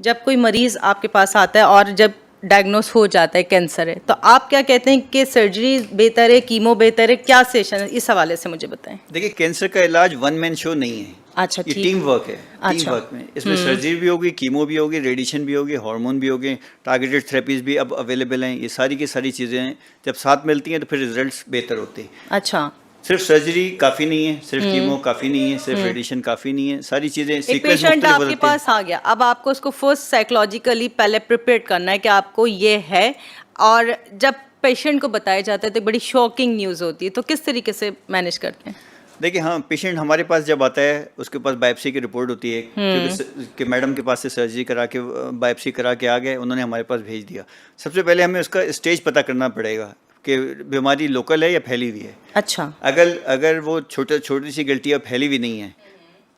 जब कोई मरीज़ आपके पास आता है और जब डायग्नोस हो जाता है कैंसर है, तो आप क्या कहते हैं कि सर्जरी बेहतर है, कीमो बेहतर है, क्या सेशन है, इस हवाले से मुझे बताएं। देखिए, कैंसर का इलाज वन मैन शो नहीं है। अच्छा, ये ठीक। टीम वर्क है। टीम अच्छा। वर्क में इसमें सर्जरी भी होगी, कीमो भी होगी, रेडिएशन भी होगी, हार्मोन भी होगी, टारगेटेड थेरेपीज भी अब अवेलेबल हैं। ये सारी की सारी चीज़ें जब साथ मिलती हैं तो फिर रिजल्ट्स बेहतर होते हैं। अच्छा, सिर्फ सर्जरी काफ़ी नहीं है, सिर्फ कीमो काफ़ी नहीं है, सिर्फ रेडिएशन काफ़ी नहीं है, सारी चीज़ें एक सीक्वेंस पेशेंट मुख्तलिफ आपके होते हैं। पास आ गया, अब आपको उसको फर्स्ट साइकोलॉजिकली पहले प्रिपेयर करना है कि आपको ये है, और जब पेशेंट को बताया जाता है तो बड़ी शॉकिंग न्यूज़ होती है, तो किस तरीके से मैनेज करते हैं? देखिए, हाँ, पेशेंट हमारे पास जब आता है उसके पास बायोप्सी की रिपोर्ट होती है, क्योंकि कि मैडम के पास से सर्जरी करा के बायोप्सी करा के आ गए, उन्होंने हमारे पास भेज दिया। सबसे पहले हमें उसका स्टेज पता करना पड़ेगा कि बीमारी लोकल है या फैली हुई है। अच्छा। अगर वो छोटी सी गलतियाँ फैली हुई नहीं है,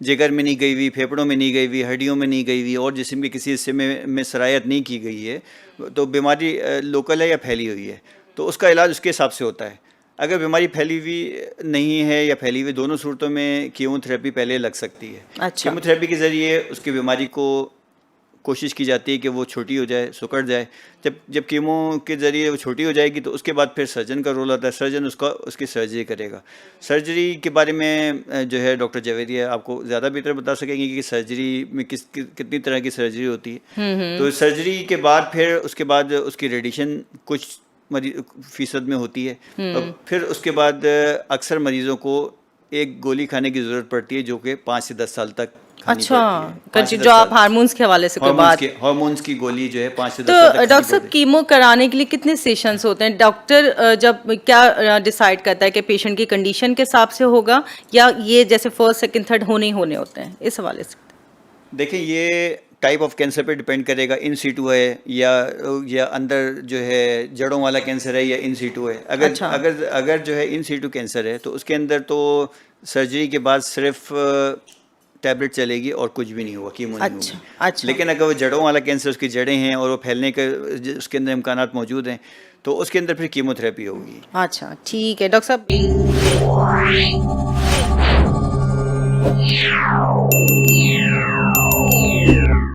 जिगर में नहीं गई हुई, फेफड़ों में नहीं गई हुई, हड्डियों में नहीं गई हुई और जिस्म के किसी हिस्से में सरायत नहीं की गई है, तो बीमारी लोकल है या फैली हुई है, तो उसका इलाज उसके हिसाब से होता है। अगर बीमारी फैली हुई नहीं है या फैली हुई, दोनों सूरतों में कीमोथेरेपी पहले लग सकती है। अच्छा। कीमोथेरेपी के ज़रिए उसकी बीमारी को कोशिश की जाती है कि वो छोटी हो जाए, सुकड़ जाए। जब कीमो के ज़रिए वो छोटी हो जाएगी तो उसके बाद फिर सर्जन का रोल आता है। सर्जन उसकी सर्जरी करेगा। सर्जरी के बारे में जो है डॉक्टर जवेरिया आपको ज़्यादा बेहतर बता सकेंगे कि सर्जरी में कितनी तरह की सर्जरी होती है। तो सर्जरी के बाद फिर उसके बाद उसकी रेडिएशन कुछ फीसद में होती है, और फिर उसके बाद अक्सर मरीज़ों को एक गोली खाने की ज़रूरत पड़ती है जो कि 5 से 10 साल तक खानी अच्छा, पड़ती है। जो आप हार्मोन्स के हवाले से कोई बात। हार्मोन्स की गोली जो है 5 से 10 तो साल तक डॉक्टर साहब, कीमो कराने के लिए कितने सेशंस होते हैं? डॉक्टर जब क्या डिसाइड करता है कि पेशेंट की कंडीशन के हिसाब से होगा, या ये जैसे फर्स्ट सेकंड थर्ड होने ही होने होते हैं, इस हवाले से? देखिए, ये टाइप ऑफ कैंसर पे डिपेंड करेगा, इन सीटू है या अंदर जो है जड़ों वाला कैंसर है या इन सीटू है। अगर जो है इन सीटू कैंसर है तो उसके अंदर तो सर्जरी के बाद सिर्फ टैबलेट चलेगी और कुछ भी नहीं होगा, कीमो नहीं होगी। अच्छा। लेकिन अगर वो जड़ों वाला कैंसर, उसकी जड़ें हैं और वो फैलने के उसके अंदर इम्कानात मौजूद हैं, तो उसके अंदर फिर कीमोथेरेपी होगी। अच्छा, ठीक है डॉक्टर साहब।